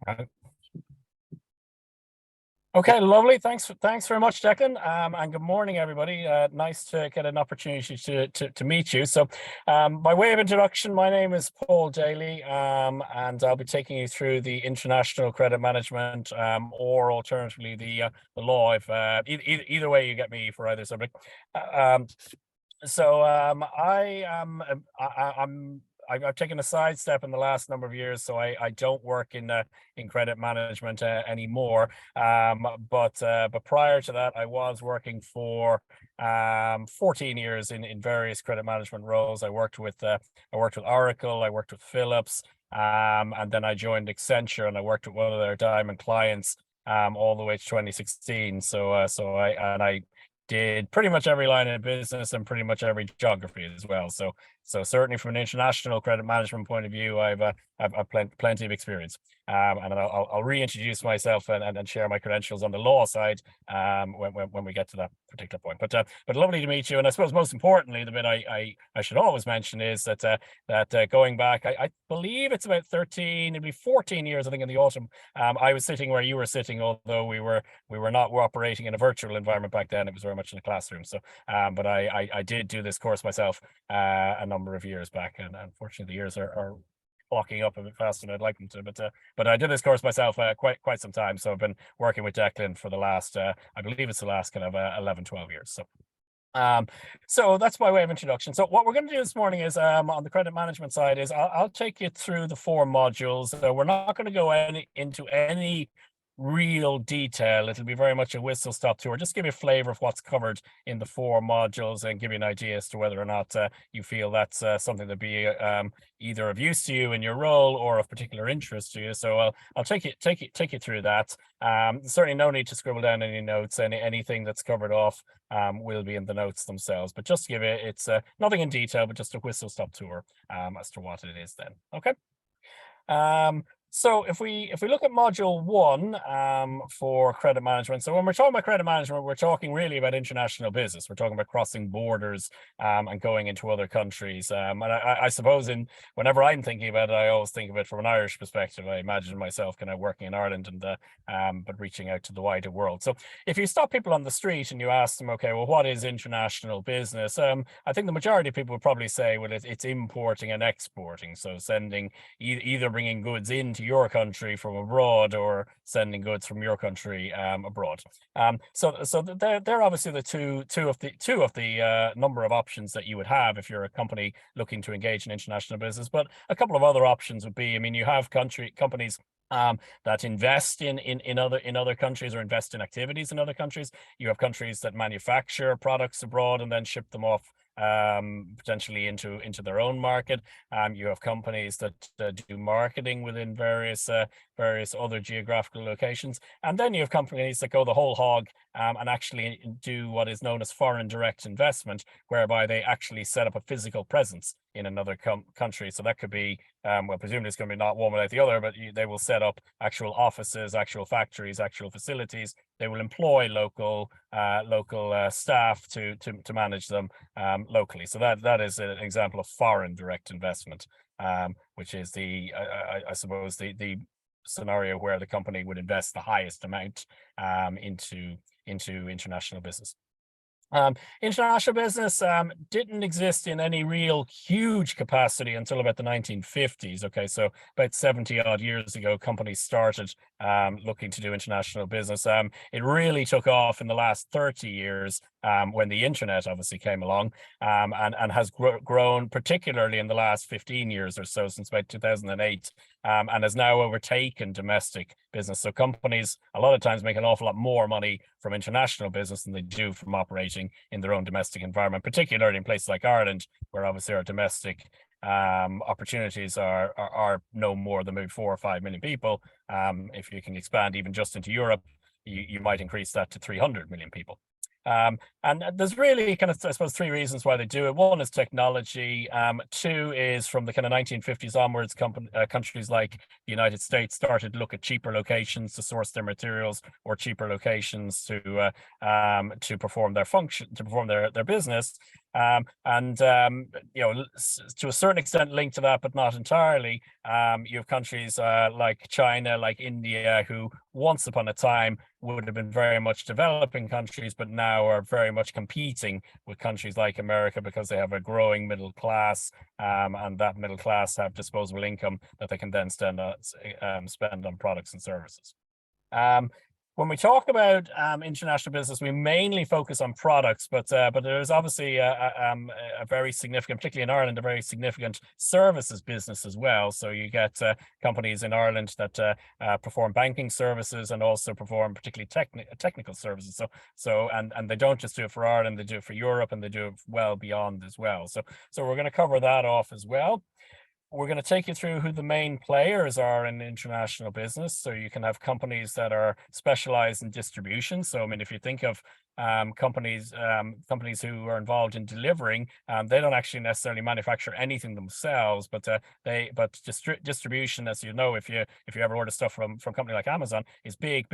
Uh, Okay, lovely. Thanks very much, Declan. And good morning, everybody. Nice to get an opportunity to meet you. So, by way of introduction, my name is Paul Daly, and I'll be taking you through the international credit management, or alternatively the law. If either way, you get me for either subject. Uh, Um, I've taken a sidestep in the last number of years, so I don't work in credit management anymore. But prior to that, I was working for 14 years in various credit management roles. I worked with Oracle, I worked with Philips, and then I joined Accenture, and I worked with one of their diamond clients all the way to 2016. So I did pretty much every line of business and pretty much every geography as well. So certainly from an international credit management point of view, I've plenty of experience. And I'll reintroduce myself and share my credentials on the law side when we get to that particular point. But lovely to meet you. And I suppose most importantly, the bit I should always mention is that going back, I believe it's about 13, it'll be 14 years, I think, in the autumn. I was sitting where you were sitting, although we were not operating in a virtual environment back then. It was very much in a classroom. So, but I did do this course myself a number of years back, and unfortunately the years are clocking up a bit faster than I'd like them to. But I did this course myself quite some time. So I've been working with Declan for the last, I believe it's the last kind of 11, 12 years. So that's by way of introduction. So what we're going to do this morning is on the credit management side is I'll take you through the four modules. We're not going to go into any real detail. It'll be very much a whistle stop tour. Just give you a flavor of what's covered in the four modules and give you an idea as to whether or not you feel that's something that be either of use to you in your role or of particular interest to you. So I'll take you through that. Certainly no need to scribble down any notes. Anything that's covered off will be in the notes themselves. But just to give it, it's nothing in detail, but just a whistle stop tour as to what it is then. Okay. So if we look at module one for credit management, so when we're talking about credit management, we're talking really about international business. We're talking about crossing borders and going into other countries. And I suppose whenever I'm thinking about it, I always think of it from an Irish perspective. I imagine myself kind of working in Ireland but reaching out to the wider world. So if you stop people on the street and you ask them, okay, well, what is international business? I think the majority of people would probably say, well, it's importing and exporting. So sending either bringing goods into your country from abroad or sending goods from your country abroad. So they're obviously the two of the number of options that you would have if you're a company looking to engage in international business. But a couple of other options would be, I mean, you have companies that invest in other countries or invest in activities in other countries. You have countries that manufacture products abroad and then ship them off potentially into their own market. You have companies that do marketing within various other geographical locations, and then you have companies that go the whole hog and actually do what is known as foreign direct investment, whereby they actually set up a physical presence in another country. So that could be, well, presumably it's going to be not one without the other, but they will set up actual offices, actual factories, actual facilities. They will employ local staff to manage them locally. So that is an example of foreign direct investment, which is I suppose the scenario where the company would invest the highest amount into international business. International business didn't exist in any real huge capacity until about the 1950s. Okay, so about 70 odd years ago, companies started looking to do international business. It really took off in the last 30 years when the internet obviously came along, and has grown particularly in the last 15 years or so, since about 2008, and has now overtaken domestic business. So companies a lot of times make an awful lot more money from international business than they do from operating in their own domestic environment, particularly in places like Ireland, where obviously our domestic opportunities are no more than maybe 4 or 5 million people. If you can expand even just into Europe, you might increase that to 300 million people. And there's really kind of, I suppose, three reasons why they do it. One is technology. Two is from the kind of 1950s onwards, countries like the United States started to look at cheaper locations to source their materials, or cheaper locations to perform their function, to perform their business. To a certain extent linked to that, but not entirely. You have countries like China, like India, who once upon a time would have been very much developing countries, but now are very much competing with countries like America because they have a growing middle class, and that middle class have disposable income that they can then spend on products and services. Um, when we talk about international business, we mainly focus on products, but there's obviously a very significant, particularly in Ireland, a very significant services business as well. So you get companies in Ireland that perform banking services and also perform particularly technical services. And they don't just do it for Ireland; they do it for Europe, and they do it well beyond as well. So we're going to cover that off as well. We're going to take you through who the main players are in international business. So you can have companies that are specialized in distribution. So, I mean, if you think of companies who are involved in delivering, they don't actually necessarily manufacture anything themselves, but distribution, as you know, if you ever order stuff from a company like Amazon, is big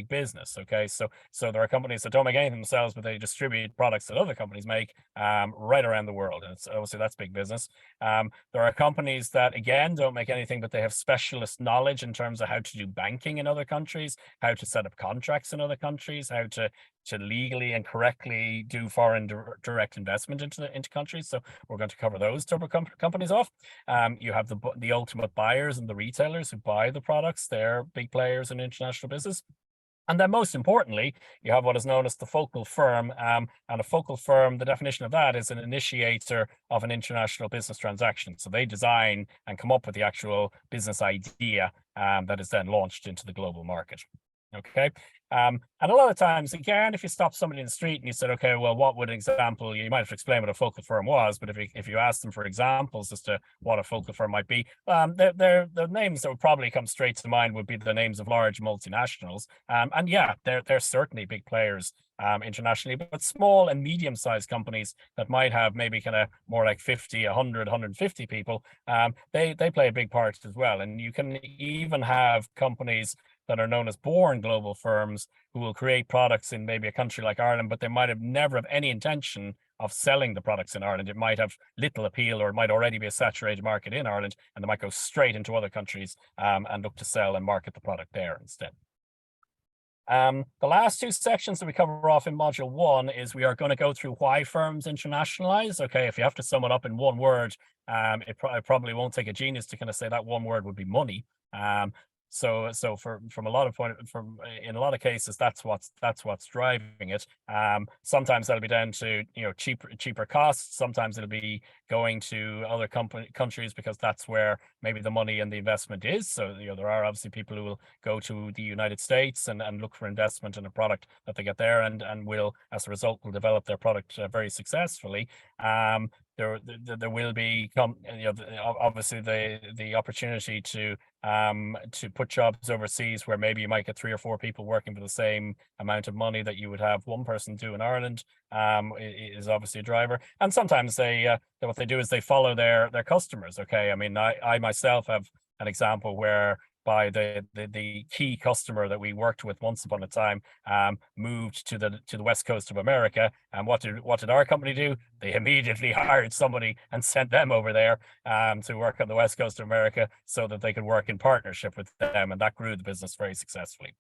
business. Okay, so there are companies that don't make anything themselves, but they distribute products that other companies make right around the world, and it's obviously that's big business. There are companies that again don't make anything, but they have specialist knowledge in terms of how to do banking in other countries, how to set up contracts in other countries, how to legally and correctly do foreign direct investment into countries. So we're going to cover those type of companies off. You have the ultimate buyers and the retailers who buy the products. They're big players in international business. And then most importantly, you have what is known as the focal firm. And a focal firm, the definition of that is an initiator of an international business transaction. So they design and come up with the actual business idea that is then launched into the global market. Okay. And a lot of times, again, if you stop somebody in the street and you said, okay, well, what would an example, you might have to explain what a focal firm was, but if you ask them for examples as to what a focal firm might be, the names that would probably come straight to mind would be the names of large multinationals. And yeah, they're certainly big players internationally, but small and medium-sized companies that might have maybe kind of more like 50, 100, 150 people, they play a big part as well. And you can even have companies that are known as born global firms who will create products in maybe a country like Ireland, but they might have never have any intention of selling the products in Ireland. It might have little appeal, or it might already be a saturated market in Ireland, and they might go straight into other countries and look to sell and market the product there instead. The last two sections that we cover off in module 1 is we are going to go through why firms internationalize. Okay, if you have to sum it up in one word, it probably won't take a genius to kind of say that one word would be money. So in a lot of cases, that's what's driving it. Sometimes that'll be down to cheaper costs. Sometimes it'll be going to other countries because that's where maybe the money and the investment is. So there are obviously people who will go to the United States and look for investment in a product that they get there, and will, as a result, will develop their product very successfully. There will be obviously the opportunity to put jobs overseas where maybe you might get 3 or 4 people working for the same amount of money that you would have one person do in Ireland, is obviously a driver. And sometimes what they do is they follow their customers. Okay, I mean, I myself have an example where by the key customer that we worked with once upon a time moved to the west coast of America. And what did our company do? They immediately hired somebody and sent them over there to work on the west coast of America so that they could work in partnership with them, and that grew the business very successfully.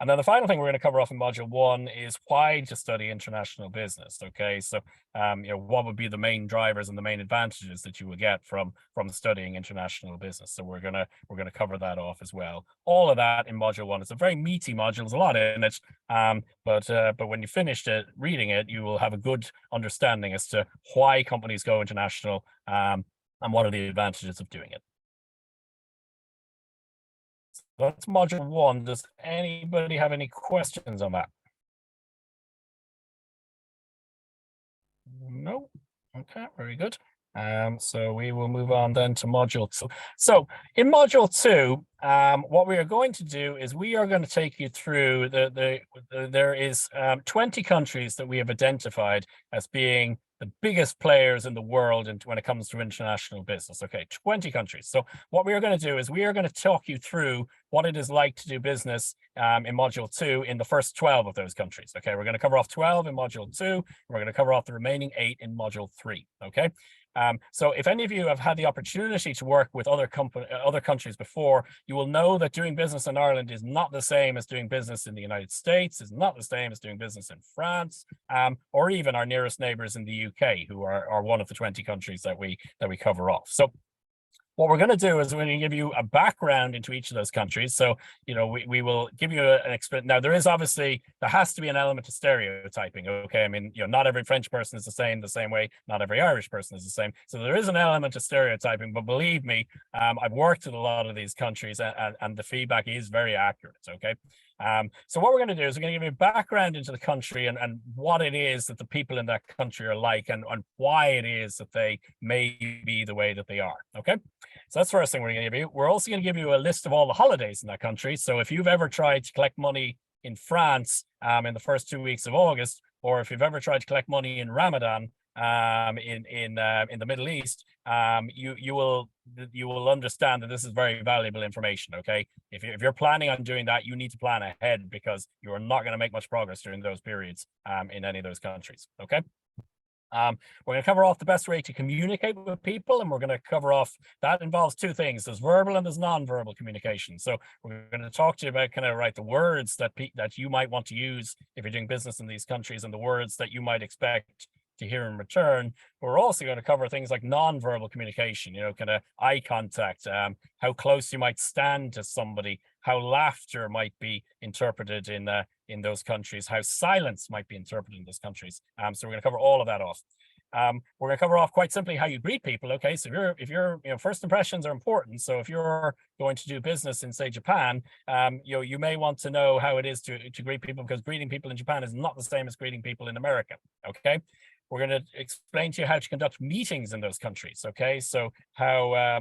And then the final thing we're going to cover off in module 1 is why to study international business. Okay, so what would be the main drivers and the main advantages that you will get from studying international business. So we're gonna cover that off as well. All of that in module 1. It's a very meaty module. There's a lot in it, but when you finished reading it, you will have a good understanding as to why companies go international and what are the advantages of doing it. That's module 1. Does anybody have any questions on that? No? Okay, very good. So we will move on then to module 2. So in module 2, what we are going to do is we are going to take you through there is 20 countries that we have identified as being the biggest players in the world and when it comes to international business. Okay, 20 countries. So what we are going to do is we are going to talk you through what it is like to do business in module 2 in the first 12 of those countries. Okay, we're going to cover off 12 in module 2. And we're going to cover off the remaining 8 in module 3. Okay. So if any of you have had the opportunity to work with other countries before, you will know that doing business in Ireland is not the same as doing business in the United States, is not the same as doing business in France, or even our nearest neighbors in the UK, who are one of the 20 countries that we cover off. So what we're going to do is we're going to give you a background into each of those countries. So, we will give you an experience. Now, there has to be an element of stereotyping. Okay. I mean, not every French person is the same way. Not every Irish person is the same. So there is an element of stereotyping, but believe me, I've worked in a lot of these countries and the feedback is very accurate. Okay. So what we're going to do is we're going to give you a background into the country and what it is that the people in that country are like and why it is that they may be the way that they are. Okay. So that's the first thing we're going to give you. We're also going to give you a list of all the holidays in that country. So if you've ever tried to collect money in France in the first 2 weeks of August, or if you've ever tried to collect money in Ramadan in the Middle East, you will understand that this is very valuable information. Okay, if you're planning on doing that, you need to plan ahead because you are not going to make much progress during those periods in any of those countries. Okay. We're going to cover off the best way to communicate with people, and we're going to cover off that involves two things. There's verbal and there's non-verbal communication. So we're going to talk to you about the words that you might want to use if you're doing business in these countries and the words that you might expect to hear in return. We're also going to cover things like non-verbal communication, kind of eye contact, how close you might stand to somebody, how laughter might be interpreted in those countries, how silence might be interpreted in those countries. So we're going to cover all of that off. We're going to cover off quite simply how you greet people. Okay, so if you're first impressions are important. So if you're going to do business in, say, Japan, you may want to know how it is to greet people, because greeting people in Japan is not the same as greeting people in America. Okay. We're going to explain to you how to conduct meetings in those countries. Okay, so how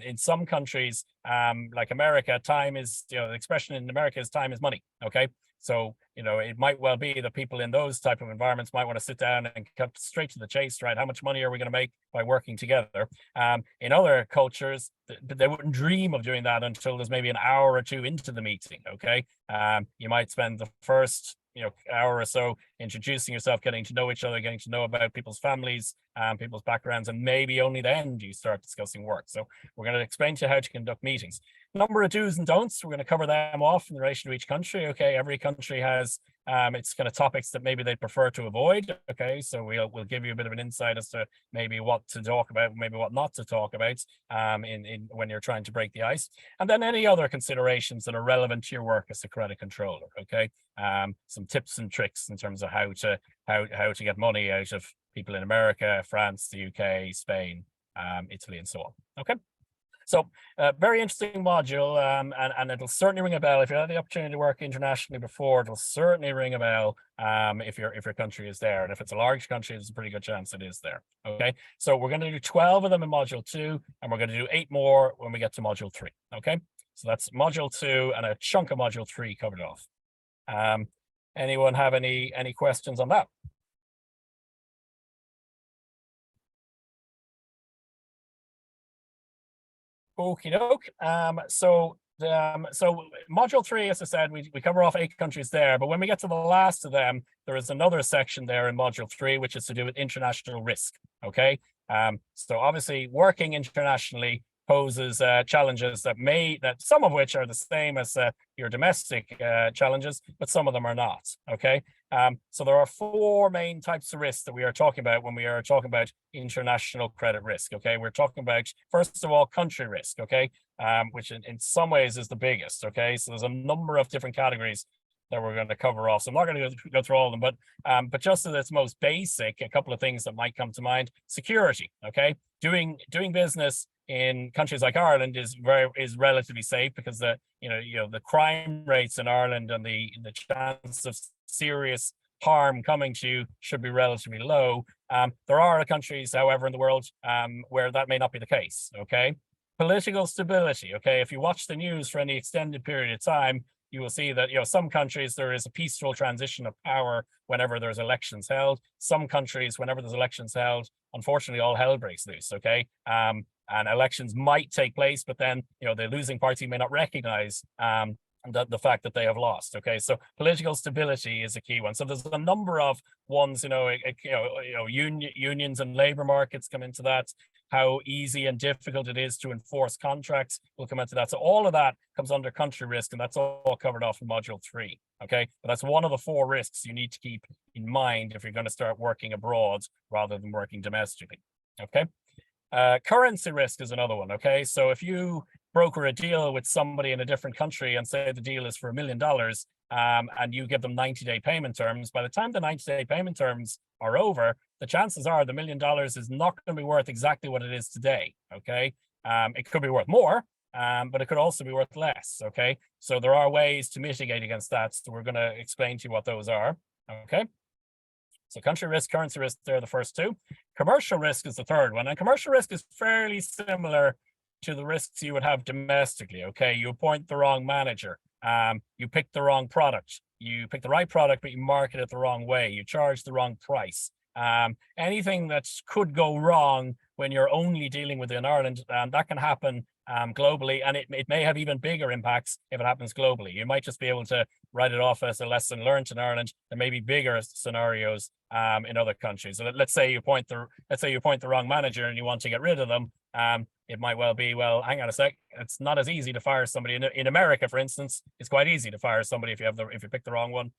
in some countries like America, time is the expression in America is time is money. Okay, so it might well be that people in those type of environments might want to sit down and cut straight to the chase, right? How much money are we going to make by working together? In other cultures, they wouldn't dream of doing that until there's maybe an hour or two into the meeting. Okay, you might spend the first hour or so introducing yourself, getting to know each other, getting to know about people's families, people's backgrounds, and maybe only then do you start discussing work. So we're going to explain to you how to conduct meetings. Number of do's and don'ts, we're going to cover them off in relation to each country. Okay, every country has its kind of topics that maybe they prefer to avoid. Okay, so we'll give you a bit of an insight as to maybe what to talk about, maybe what not to talk about in when you're trying to break the ice, and then any other considerations that are relevant to your work as a credit controller. Okay, some tips and tricks in terms of how to get money out of people in America, France, the UK, Spain, Italy, and so on. Okay. So very interesting module, and it'll certainly ring a bell. If you had the opportunity to work internationally before, it'll certainly ring a bell if your country is there. And if it's a large country, there's a pretty good chance it is there. Okay, so we're going to do 12 of them in module 2, and we're going to do 8 more when we get to module 3. Okay, so that's module 2 and a chunk of module 3 covered off. Anyone have any questions on that? Okie doke. So module 3, as I said, we cover off 8 countries there, but when we get to the last of them, there is another section there in module 3, which is to do with international risk. Okay. So obviously working internationally poses challenges that some of which are the same as your domestic challenges, but some of them are not. Okay. So there are 4 main types of risks that we are talking about when we are talking about international credit risk. Okay, we're talking about, first of all, country risk. Okay, which in some ways is the biggest. Okay, so there's a number of different categories that we're going to cover off. So I'm not going to go through all of them, but just as its most basic, a couple of things that might come to mind: security. Okay, doing business in countries like Ireland is relatively safe because the crime rates in Ireland and the chance of serious harm coming to you should be relatively low. There are countries, however, in the world where that may not be the case. Okay, political stability. Okay, if you watch the news for any extended period of time, you will see that, some countries, there is a peaceful transition of power whenever there's elections held. Some countries, whenever there's elections held, unfortunately, all hell breaks loose, okay? And elections might take place, but then, the losing party may not recognize the fact that they have lost. Okay, so political stability is a key one. So there's a number of ones, unions and labor markets come into that. How easy and difficult it is to enforce contracts will come into that. So all of that comes under country risk, and that's all covered off in module 3. Okay, but that's one of the 4 risks you need to keep in mind if you're going to start working abroad rather than working domestically. Okay. Currency risk is another one. Okay, so if you broker a deal with somebody in a different country and say the deal is for $1 million, and you give them 90-day payment terms, by the time the 90-day payment terms are over, the chances are the $1 million is not going to be worth exactly what it is today. Okay, it could be worth more, but it could also be worth less. Okay, so there are ways to mitigate against that. So we're going to explain to you what those are. Okay. So country risk, currency risk, they're the first 2. Commercial risk is the third one. And commercial risk is fairly similar to the risks you would have domestically. Okay, you appoint the wrong manager. You pick the wrong product. You pick the right product, but you market it the wrong way. You charge the wrong price. Anything that could go wrong when you're only dealing within Ireland, that can happen globally, and it may have even bigger impacts if it happens globally. You might just be able to write it off as a lesson learned in Ireland. There may be bigger scenarios in other countries. So let's say you appoint the wrong manager and you want to get rid of them. It might well be, well, hang on a sec, it's not as easy to fire somebody in America, for instance. It's quite easy to fire somebody if you pick the wrong one.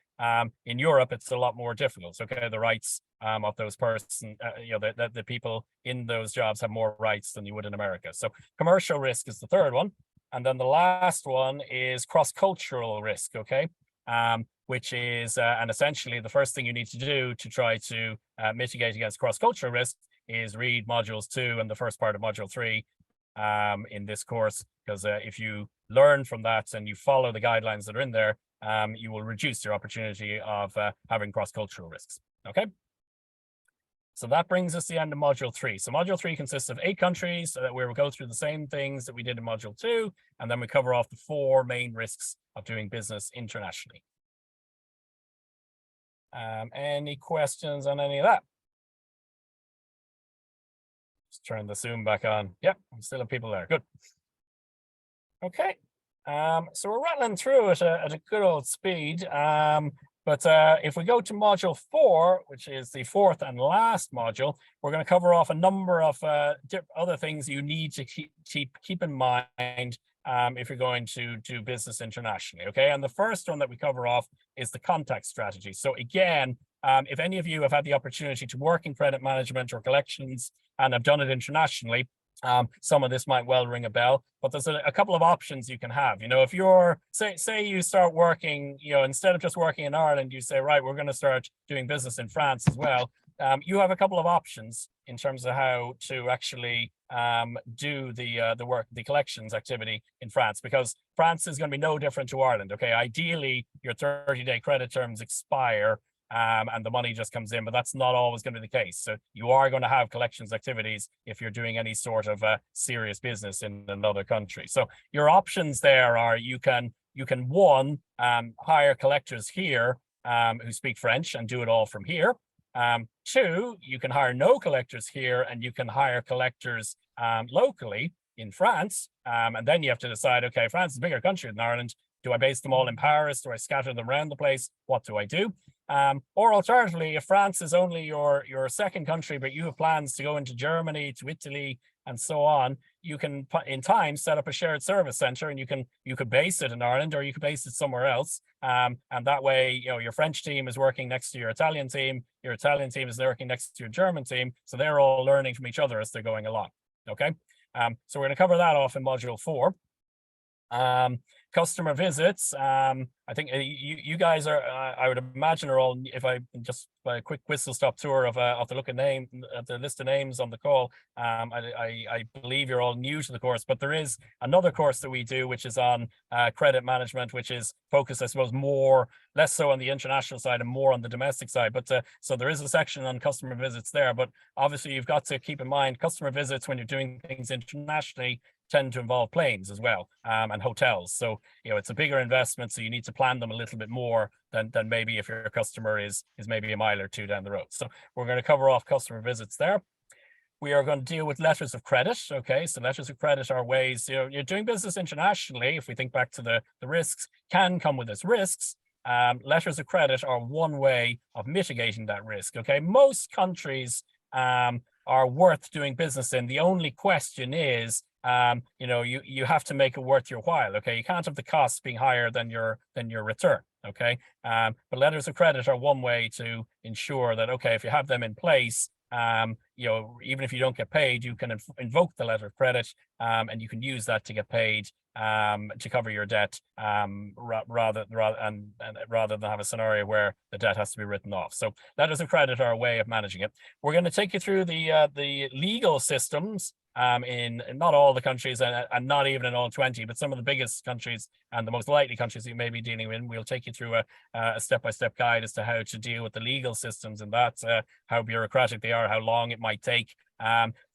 In Europe, it's a lot more difficult. Okay, the rights of those persons, the people in those jobs have more rights than you would in America. So commercial risk is the third one, and then the last one is cross-cultural risk. Okay, which is and essentially the first thing you need to do to try to mitigate against cross-cultural risk is read modules 2 and the first part of module 3 in this course, because if you learn from that and you follow the guidelines that are in there, you will reduce your opportunity of having cross-cultural risks. Okay. So that brings us to the end of module 3. So module 3 consists of 8 countries where we go through the same things that we did in module 2, and then we cover off the 4 main risks of doing business internationally. Any questions on any of that? Just turn the Zoom back on. Yep, I still have people there. Good. Okay. So we're rattling through it at a good old speed. But if we go to module 4, which is the 4th and last module, we're going to cover off a number of other things you need to keep in mind if you're going to do business internationally. Okay, and the first one that we cover off is the contact strategy. So again, if any of you have had the opportunity to work in credit management or collections and have done it internationally, some of this might well ring a bell, but there's a couple of options you can have. If you're, say you start working, instead of just working in Ireland, you say, right, we're going to start doing business in France as well. You have a couple of options in terms of how to actually do the collections activity in France, because France is going to be no different to Ireland. Okay, ideally your 30-day credit terms expire and the money just comes in, but that's not always going to be the case. So you are going to have collections activities if you're doing any sort of serious business in another country. So your options there are you can one, hire collectors here who speak French and do it all from here. 2, you can hire no collectors here and you can hire collectors locally in France. And then you have to decide, okay, France is a bigger country than Ireland. Do I base them all in Paris? Do I scatter them around the place? What do I do? Or alternatively, if France is only your second country, but you have plans to go into Germany, to Italy, and so on, you can in time set up a shared service center, and you could base it in Ireland or you could base it somewhere else. And that way, your French team is working next to your Italian team is working next to your German team, so they're all learning from each other as they're going along. Okay, so we're going to cover that off in module 4. Customer visits. I think you guys are, I would imagine, are all, if I just by a quick whistle stop tour of the the list of names on the call, I believe you're all new to the course, but there is another course that we do which is on credit management, which is focused, I suppose, less so on the international side and more on the domestic side. But so there is a section on customer visits there, but obviously you've got to keep in mind customer visits when you're doing things internationally tend to involve planes as well, and hotels. So, it's a bigger investment, so you need to plan them a little bit more than maybe if your customer is maybe a mile or two down the road. So we're going to cover off customer visits there. We are going to deal with letters of credit. Okay, so letters of credit are ways, you're doing business internationally. If we think back to the risks, can come with its risks. Letters of credit are one way of mitigating that risk. Okay, most countries are worth doing business in. The only question is, you have to make it worth your while. Okay, you can't have the costs being higher than your return. Okay, but letters of credit are one way to ensure that, okay, if you have them in place, even if you don't get paid, you can invoke the letter of credit, and you can use that to get paid, to cover your debt, rather than have a scenario where the debt has to be written off. So letters of credit are a way of managing it. We're going to take you through the legal systems in not all the countries, and not even in all 20, but some of the biggest countries and the most likely countries you may be dealing with. We'll take you through a step-by-step guide as to how to deal with the legal systems and that, how bureaucratic they are, how long it might take.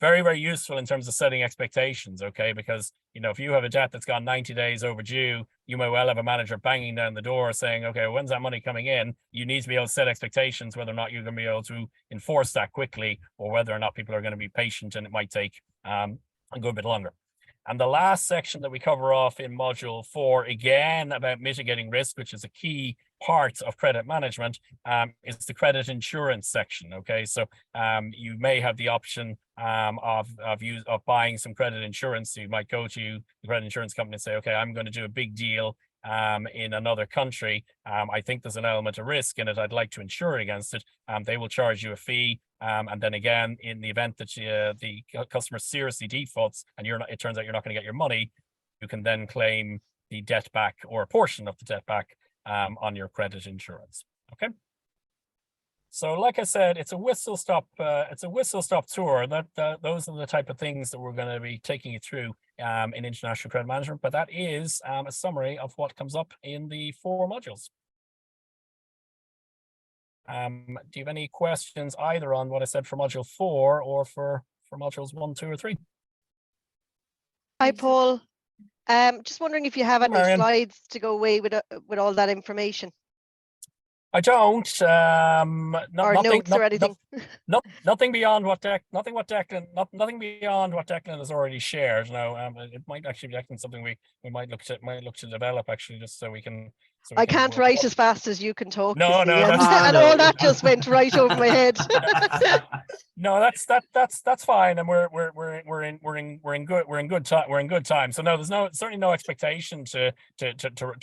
Very, very useful in terms of setting expectations, okay? Because, if you have a debt that's gone 90 days overdue, you may well have a manager banging down the door saying, okay, when's that money coming in? You need to be able to set expectations, whether or not you're going to be able to enforce that quickly, or whether or not people are going to be patient and it might take a good bit longer. And the last section that we cover off in module 4, again, about mitigating risk, which is a key part of credit management, is the credit insurance section. Okay, so you may have the option of buying some credit insurance. So you might go to the credit insurance company and say, okay, I'm going to do a big deal in another country. I think there's an element of risk in it. I'd like to insure against it. They will charge you a fee. And then again, in the event that the customer seriously defaults and it turns out you're not going to get your money, you can then claim the debt back, or a portion of the debt back, on your credit insurance. Okay. So, like I said, it's a whistle stop. It's a whistle stop tour. Those are the type of things that we're going to be taking you through in international credit management. But that is a summary of what comes up in the 4 modules. Do you have any questions either on what I said for module 4 or for modules 1, 2, or 3? Hi, Paul. Just wondering if you have any slides to go away with all that information. I don't. Or notes or anything. Nothing beyond what Declan has already shared. No, it might actually be something we might look to develop, actually, just so we can. I can't write as fast as you can talk. No, and all that just went right over my head. No, that's fine, and we're in good time. So no, there's certainly no expectation to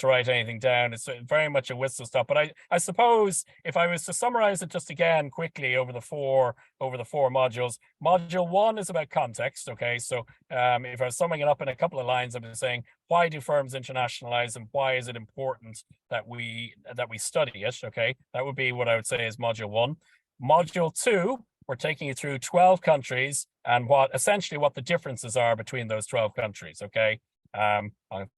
write anything down. It's very much a whistle stop. But I suppose if I was to summarize it just again quickly over the four modules, module 1 is about context. Okay, so if I was summing it up in a couple of lines, I'm just saying, why do firms internationalize, and why is it important that we study it? Okay, that would be what I would say is module 1. Module 2, we're taking you through 12 countries and essentially what the differences are between those 12 countries. Okay, on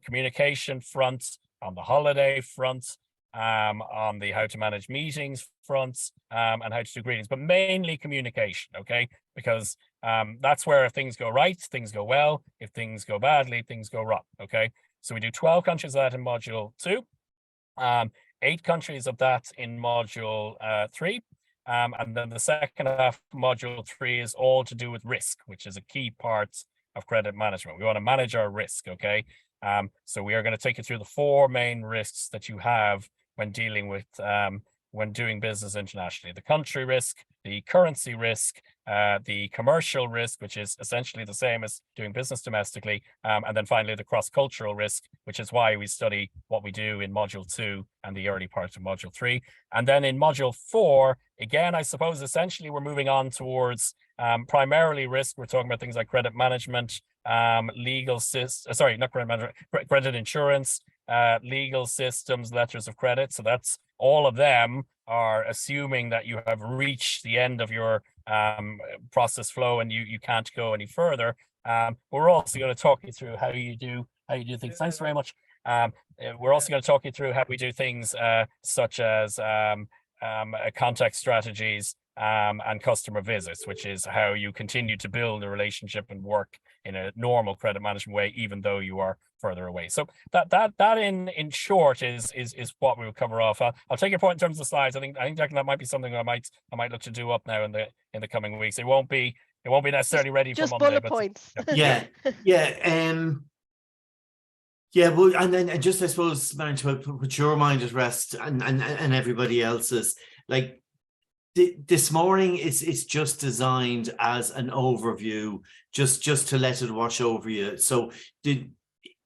communication front, on the holiday front, on the how to manage meetings fronts, and how to do greetings, but mainly communication. Okay, because that's where if things go right, things go well. If things go badly, things go wrong. Okay, so we do 12 countries of that in module 2, 8 countries of that in module 3. And then the second half of module 3 is all to do with risk, which is a key part of credit management. We want to manage our risk. Okay, so we are going to take you through the 4 main risks that you have when dealing with when doing business internationally: the country risk, the currency risk, the commercial risk, which is essentially the same as doing business domestically, and then finally the cross-cultural risk, which is why we study what we do in module 2 and the early parts of module 3. And then in module 4, again, I suppose essentially we're moving on towards primarily risk. We're talking about things like credit management, credit insurance, legal systems, letters of credit. So that's all of them are assuming that you have reached the end of your process flow and you can't go any further. We're also going to talk you through how you do things. Thanks very much. We're also going to talk you through how we do things such as contact strategies, and customer visits, which is how you continue to build a relationship and work in a normal credit management way, even though you are further away. So that in short is what we will cover off. I'll take your point in terms of the slides. I think Declan, that might be something I might look to do up now in the coming weeks. It won't be necessarily ready for just Monday, bullet but points. Yeah. Yeah, well, and then just, I suppose, man, to put your mind at rest and everybody else's, like, this morning it's just designed as an overview, just to let it wash over you. So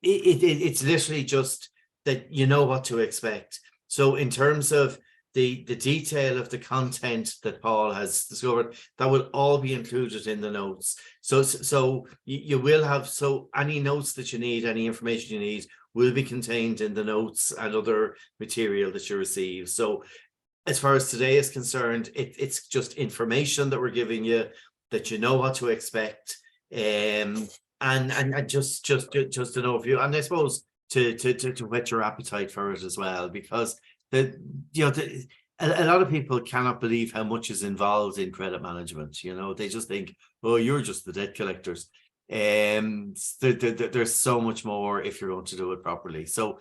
it's literally just that you know what to expect. So in terms of the detail of the content that Paul has discovered, that will all be included in the notes. So you will have, so any notes that you need, any information you need, will be contained in the notes and other material that you receive. So as far as today is concerned, it's just information that we're giving you, that you know what to expect, and just an overview, and I suppose to whet your appetite for it as well, because a lot of people cannot believe how much is involved in credit management. You know, they just think, oh, you're just the debt collectors. There's so much more if you're going to do it properly. So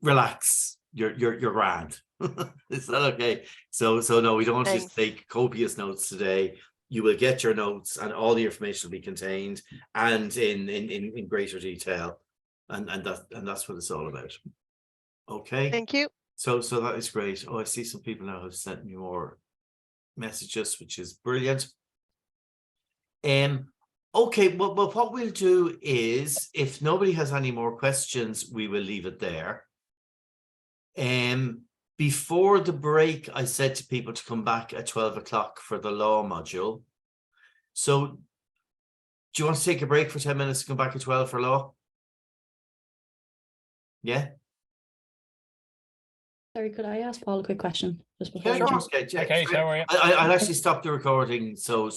relax, you're grand. Is that okay? So no, we don't want to take copious notes today. You will get your notes, and all the information will be contained and in greater detail, and that's what it's all about. Okay. Thank you. So that is great. Oh, I see some people now have sent me more messages, which is brilliant. Okay, well, what we'll do is, if nobody has any more questions, we will leave it there. Before the break, I said to people to come back at 12 o'clock for the law module. So do you want to take a break for 10 minutes to come back at 12 for law? Yeah. Sorry, could I ask Paul a quick question just before? Yeah, sure. Okay, how are you? I'll actually stop the recording so